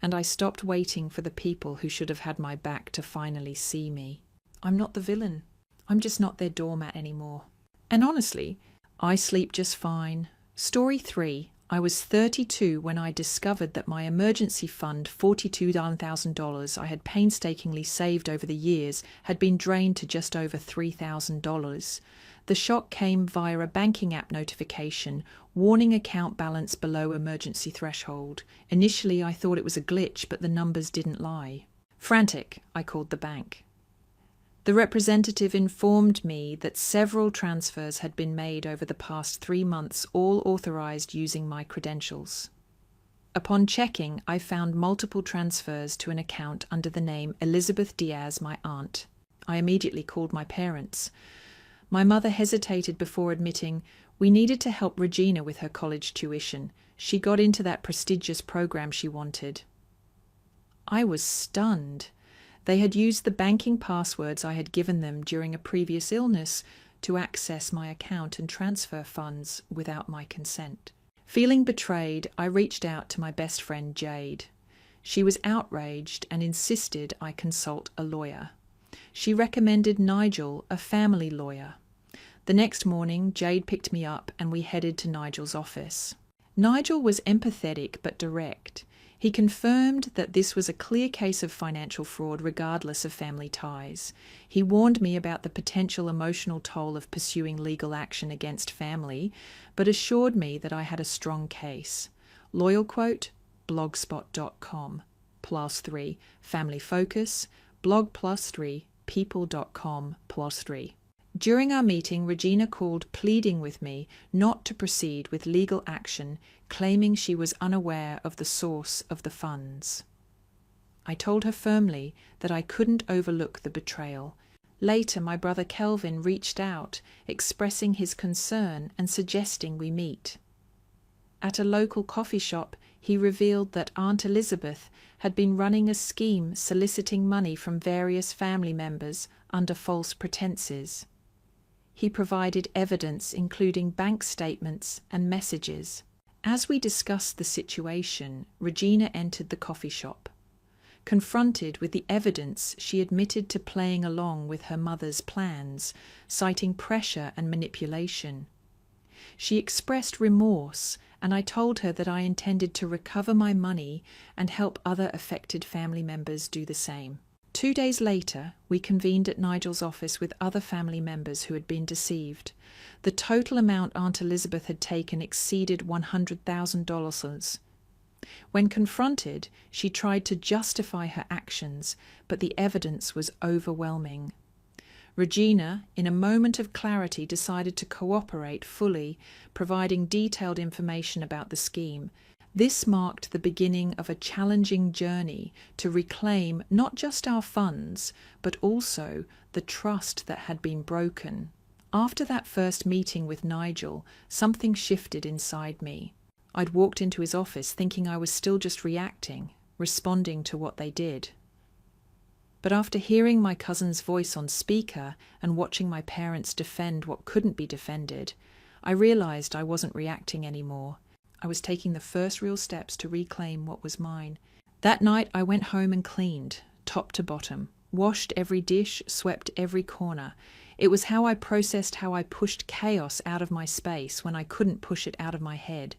and I stopped waiting for the people who should have had my back to finally see me. I'm not the villain. I'm just not their doormat anymore. And honestly, I sleep just fine. Story 3. I was 32 when I discovered that my emergency fund, $42,000 I had painstakingly saved over the years, had been drained to just over $3,000. The shock came via a banking app notification, warning account balance below emergency threshold. Initially, I thought it was a glitch, but the numbers didn't lie. Frantic, I called the bank. The representative informed me that several transfers had been made over the past 3 months, all authorized using my credentials. Upon checking, I found multiple transfers to an account under the name Elizabeth Diaz, my aunt. I immediately called my parents. My mother hesitated before admitting, we needed to help Regina with her college tuition. She got into that prestigious program she wanted. I was stunned. They had used the banking passwords I had given them during a previous illness to access my account and transfer funds without my consent. Feeling betrayed, I reached out to my best friend Jade. She was outraged and insisted I consult a lawyer. She recommended Nigel, a family lawyer. The next morning, Jade picked me up and we headed to Nigel's office. Nigel was empathetic but direct. He confirmed that this was a clear case of financial fraud regardless of family ties. He warned me about the potential emotional toll of pursuing legal action against family, but assured me that I had a strong case. Loyal quote, blogspot.com, +3, family focus, blog +3, people.com +3. During our meeting, Regina called pleading with me not to proceed with legal action, claiming she was unaware of the source of the funds. I told her firmly that I couldn't overlook the betrayal. Later, my brother Kelvin reached out, expressing his concern and suggesting we meet. At a local coffee shop, he revealed that Aunt Elizabeth had been running a scheme soliciting money from various family members under false pretenses. He provided evidence including bank statements and messages. As we discussed the situation, Regina entered the coffee shop. Confronted with the evidence, she admitted to playing along with her mother's plans, citing pressure and manipulation. She expressed remorse, and I told her that I intended to recover my money and help other affected family members do the same. 2 days later, we convened at Nigel's office with other family members who had been deceived. The total amount Aunt Elizabeth had taken exceeded $100,000. When confronted, she tried to justify her actions, but the evidence was overwhelming. Regina, in a moment of clarity, decided to cooperate fully, providing detailed information about the scheme. This marked the beginning of a challenging journey to reclaim not just our funds, but also the trust that had been broken. After that first meeting with Nigel, something shifted inside me. I'd walked into his office thinking I was still just reacting, responding to what they did. But after hearing my cousin's voice on speaker and watching my parents defend what couldn't be defended, I realized I wasn't reacting anymore. I was taking the first real steps to reclaim what was mine. That night I went home and cleaned, top to bottom, washed every dish, swept every corner. It was how I processed how I pushed chaos out of my space when I couldn't push it out of my head.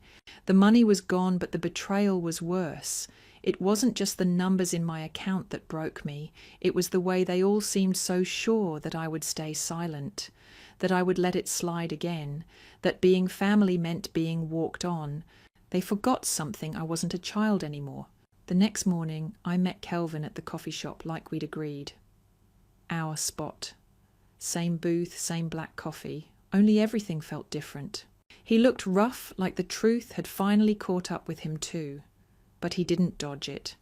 The money was gone, but the betrayal was worse. It wasn't just the numbers in my account that broke me. It was the way they all seemed so sure that I would stay silent, that I would let it slide again, that being family meant being walked on. They forgot something. I wasn't a child anymore. The next morning, I met Kelvin at the coffee shop like we'd agreed. Our spot. Same booth, same black coffee, only everything felt different. He looked rough, like the truth had finally caught up with him too. But he didn't dodge it.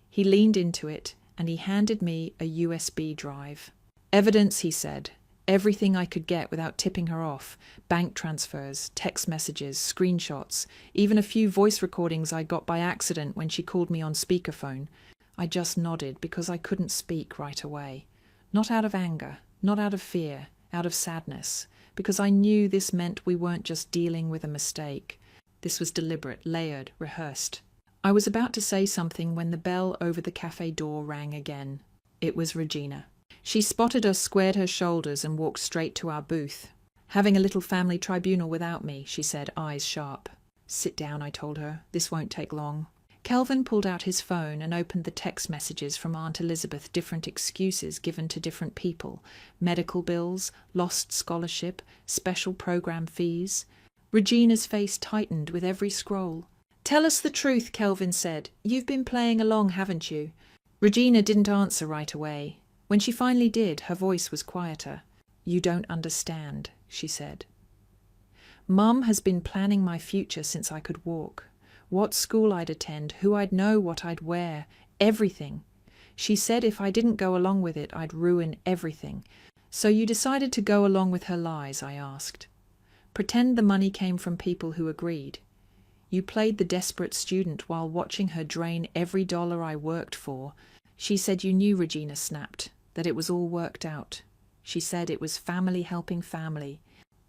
He leaned into it, and he handed me a USB drive. Evidence, he said. Everything I could get without tipping her off. Bank transfers, text messages, screenshots, even a few voice recordings I got by accident when she called me on speakerphone. I just nodded because I couldn't speak right away. Not out of anger, not out of fear, out of sadness, because I knew this meant we weren't just dealing with a mistake. This was deliberate, layered, rehearsed. I was about to say something when the bell over the cafe door rang again. It was Regina. She spotted us, squared her shoulders, and walked straight to our booth. "Having a little family tribunal without me," she said, eyes sharp. "Sit down," I told her. "This won't take long." Kelvin pulled out his phone and opened the text messages from Aunt Elizabeth, different excuses given to different people. Medical bills, lost scholarship, special program fees. Regina's face tightened with every scroll. "Tell us the truth," Kelvin said. "You've been playing along, haven't you?" Regina didn't answer right away. When she finally did, her voice was quieter. "You don't understand," she said. "Mum has been planning my future since I could walk. What school I'd attend, who I'd know, what I'd wear, everything. She said if I didn't go along with it, I'd ruin everything. So you decided to go along with her lies," I asked. "Pretend the money came from people who agreed. You played the desperate student while watching her drain every dollar I worked for." She said you knew, Regina snapped, that it was all worked out. She said it was family helping family.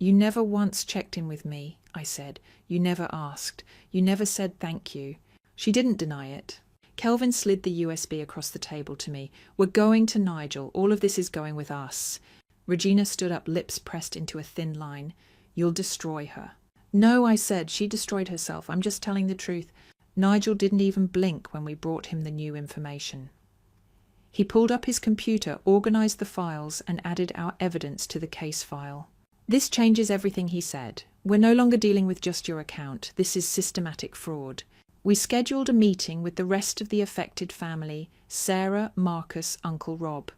You never once checked in with me, I said. You never asked. You never said thank you. She didn't deny it. Kelvin slid the USB across the table to me. We're going to Nigel. All of this is going with us. Regina stood up, lips pressed into a thin line. You'll destroy her. No, I said. She destroyed herself. I'm just telling the truth. Nigel didn't even blink when we brought him the new information. He pulled up his computer, organized the files, and added our evidence to the case file. This changes everything, he said. We're no longer dealing with just your account. This is systematic fraud. We scheduled a meeting with the rest of the affected family, Sarah, Marcus, Uncle Rob.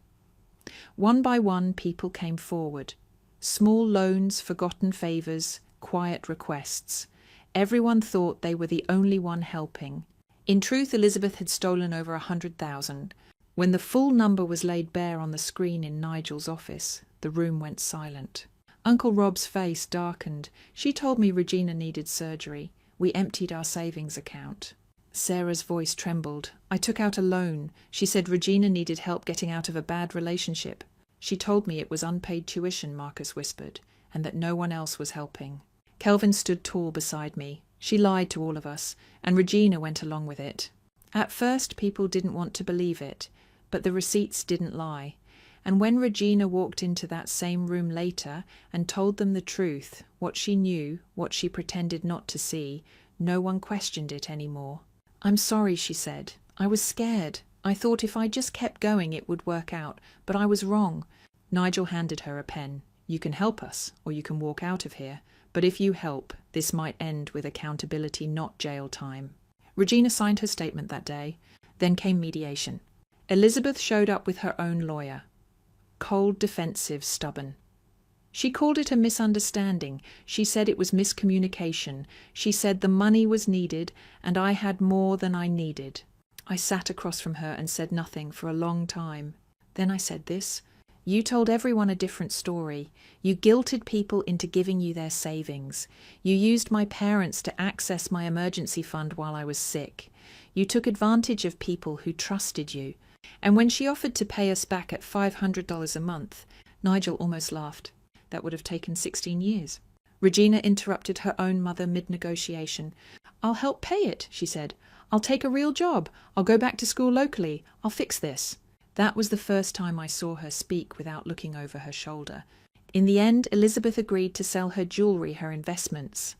One by one, people came forward. Small loans, forgotten favours, quiet requests. Everyone thought they were the only one helping. In truth, Elizabeth had stolen over 100,000. When the full number was laid bare on the screen in Nigel's office, the room went silent. Uncle Rob's face darkened. She told me Regina needed surgery. We emptied our savings account. Sarah's voice trembled. I took out a loan. She said Regina needed help getting out of a bad relationship. She told me it was unpaid tuition, Marcus whispered, and that no one else was helping. Kelvin stood tall beside me. She lied to all of us, and Regina went along with it. At first, people didn't want to believe it, but the receipts didn't lie. And when Regina walked into that same room later and told them the truth, what she knew, what she pretended not to see, no one questioned it anymore. I'm sorry, she said. I was scared. I thought if I just kept going it would work out, but I was wrong. Nigel handed her a pen. You can help us, or you can walk out of here. But if you help, this might end with accountability, not jail time. Regina signed her statement that day. Then came mediation. Elizabeth showed up with her own lawyer. Cold, defensive, stubborn. She called it a misunderstanding. She said it was miscommunication. She said the money was needed and I had more than I needed. I sat across from her and said nothing for a long time. Then I said this. You told everyone a different story. You guilted people into giving you their savings. You used my parents to access my emergency fund while I was sick. You took advantage of people who trusted you. And when she offered to pay us back at $500 a month, Nigel almost laughed. That would have taken 16 years. Regina interrupted her own mother mid-negotiation. I'll help pay it, she said. I'll take a real job. I'll go back to school locally. I'll fix this. That was the first time I saw her speak without looking over her shoulder. In the end, Elizabeth agreed to sell her jewellery, her investments.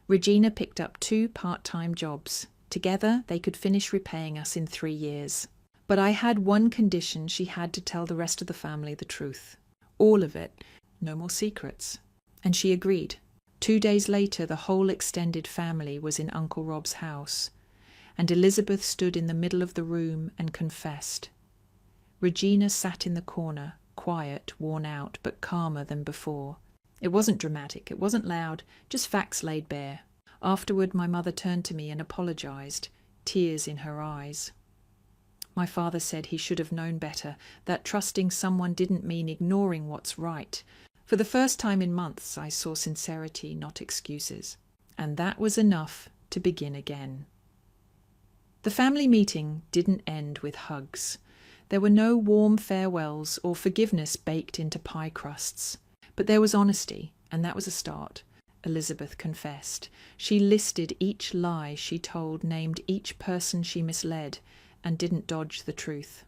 Regina picked up 2 part-time jobs. Together, they could finish repaying us in 3 years. But I had one condition: she had to tell the rest of the family the truth. All of it. No more secrets. And she agreed. 2 days later, the whole extended family was in Uncle Rob's house, and Elizabeth stood in the middle of the room and confessed. Regina sat in the corner, quiet, worn out, but calmer than before. It wasn't dramatic, it wasn't loud, just facts laid bare. Afterward, my mother turned to me and apologized, tears in her eyes. My father said he should have known better, that trusting someone didn't mean ignoring what's right. For the first time in months, I saw sincerity, not excuses. And that was enough to begin again. The family meeting didn't end with hugs. There were no warm farewells or forgiveness baked into pie crusts. But there was honesty, and that was a start. Elizabeth confessed. She listed each lie she told, named each person she misled, and didn't dodge the truth.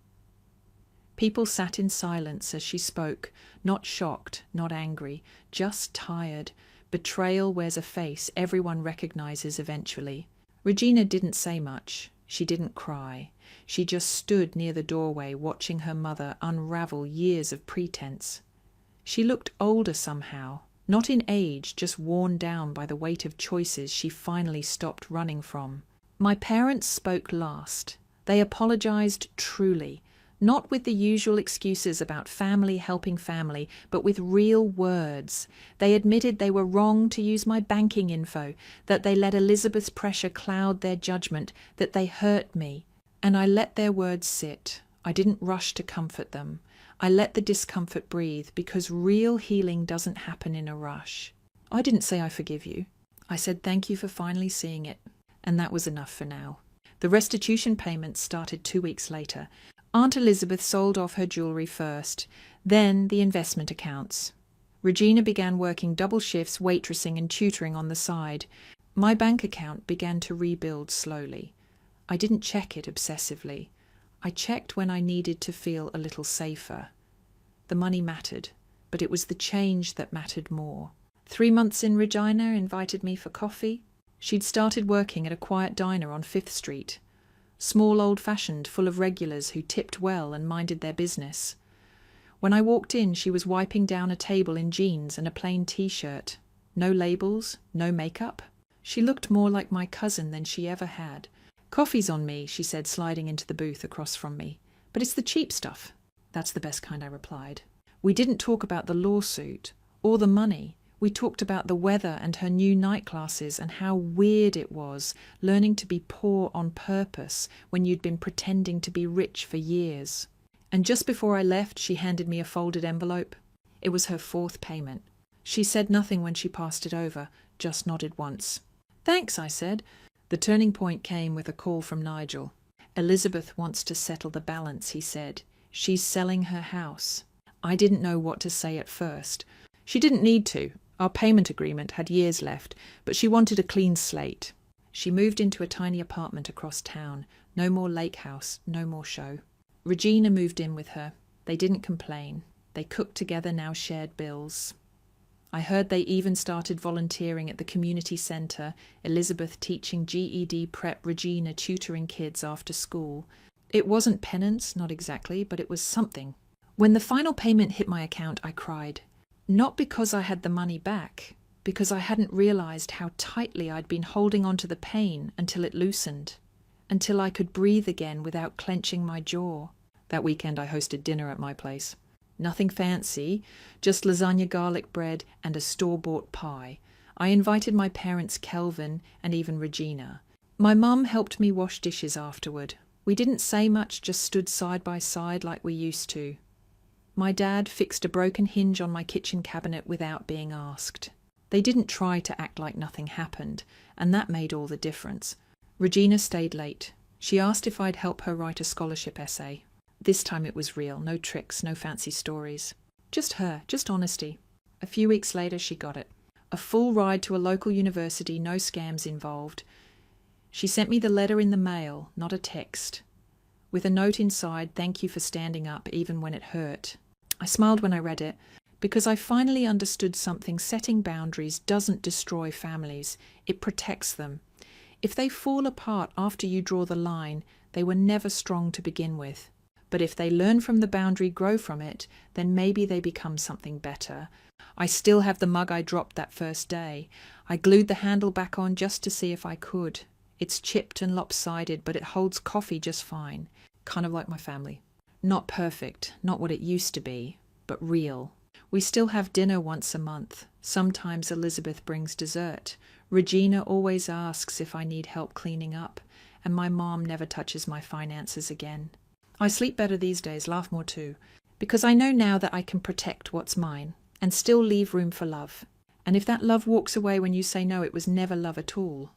People sat in silence as she spoke, not shocked, not angry, just tired. Betrayal wears a face everyone recognizes eventually. Regina didn't say much. She didn't cry. She just stood near the doorway watching her mother unravel years of pretense. She looked older somehow, not in age, just worn down by the weight of choices she finally stopped running from. My parents spoke last. They apologized truly, not with the usual excuses about family helping family, but with real words. They admitted they were wrong to use my banking info, that they let Elizabeth's pressure cloud their judgment, that they hurt me. And I let their words sit. I didn't rush to comfort them. I let the discomfort breathe, because real healing doesn't happen in a rush. I didn't say I forgive you. I said thank you for finally seeing it. And that was enough for now. The restitution payments started 2 weeks later. Aunt Elizabeth sold off her jewellery first, then the investment accounts. Regina began working double shifts, waitressing and tutoring on the side. My bank account began to rebuild slowly. I didn't check it obsessively. I checked when I needed to feel a little safer. The money mattered, but it was the change that mattered more. 3 months in, Regina invited me for coffee. She'd started working at a quiet diner on 5th Street. Small, old-fashioned, full of regulars who tipped well and minded their business. When I walked in, she was wiping down a table in jeans and a plain t-shirt. No labels, no makeup. She looked more like my cousin than she ever had. "Coffee's on me," she said, sliding into the booth across from me. "But it's the cheap stuff." "That's the best kind," I replied. We didn't talk about the lawsuit or the money. We talked about the weather and her new night classes and how weird it was learning to be poor on purpose when you'd been pretending to be rich for years. And just before I left, she handed me a folded envelope. It was her 4th payment. She said nothing when she passed it over, just nodded once. "Thanks," I said. The turning point came with a call from Nigel. "Elizabeth wants to settle the balance," he said. "She's selling her house." I didn't know what to say at first. She didn't need to. Our payment agreement had years left, but she wanted a clean slate. She moved into a tiny apartment across town. No more lake house, no more show. Regina moved in with her. They didn't complain. They cooked together, now shared bills. I heard they even started volunteering at the community centre, Elizabeth teaching GED prep, Regina tutoring kids after school. It wasn't penance, not exactly, but it was something. When the final payment hit my account, I cried. Not because I had the money back, because I hadn't realised how tightly I'd been holding on to the pain until it loosened, until I could breathe again without clenching my jaw. That weekend I hosted dinner at my place. Nothing fancy, just lasagna, garlic bread and a store-bought pie. I invited my parents, Kelvin, and even Regina. My mum helped me wash dishes afterward. We didn't say much, just stood side by side like we used to. My dad fixed a broken hinge on my kitchen cabinet without being asked. They didn't try to act like nothing happened, and that made all the difference. Regina stayed late. She asked if I'd help her write a scholarship essay. This time it was real, no tricks, no fancy stories. Just her, just honesty. A few weeks later she got it. A full ride to a local university, no scams involved. She sent me the letter in the mail, not a text. With a note inside, "Thank you for standing up, even when it hurt." I smiled when I read it, because I finally understood something. Setting boundaries doesn't destroy families, it protects them. If they fall apart after you draw the line, they were never strong to begin with. But if they learn from the boundary, grow from it, then maybe they become something better. I still have the mug I dropped that first day. I glued the handle back on just to see if I could. It's chipped and lopsided, but it holds coffee just fine. Kind of like my family. Not perfect, not what it used to be, but real. We still have dinner once a month. Sometimes Elizabeth brings dessert. Regina always asks if I need help cleaning up, and my mom never touches my finances again. I sleep better these days, laugh more too, because I know now that I can protect what's mine and still leave room for love. And if that love walks away when you say no, it was never love at all.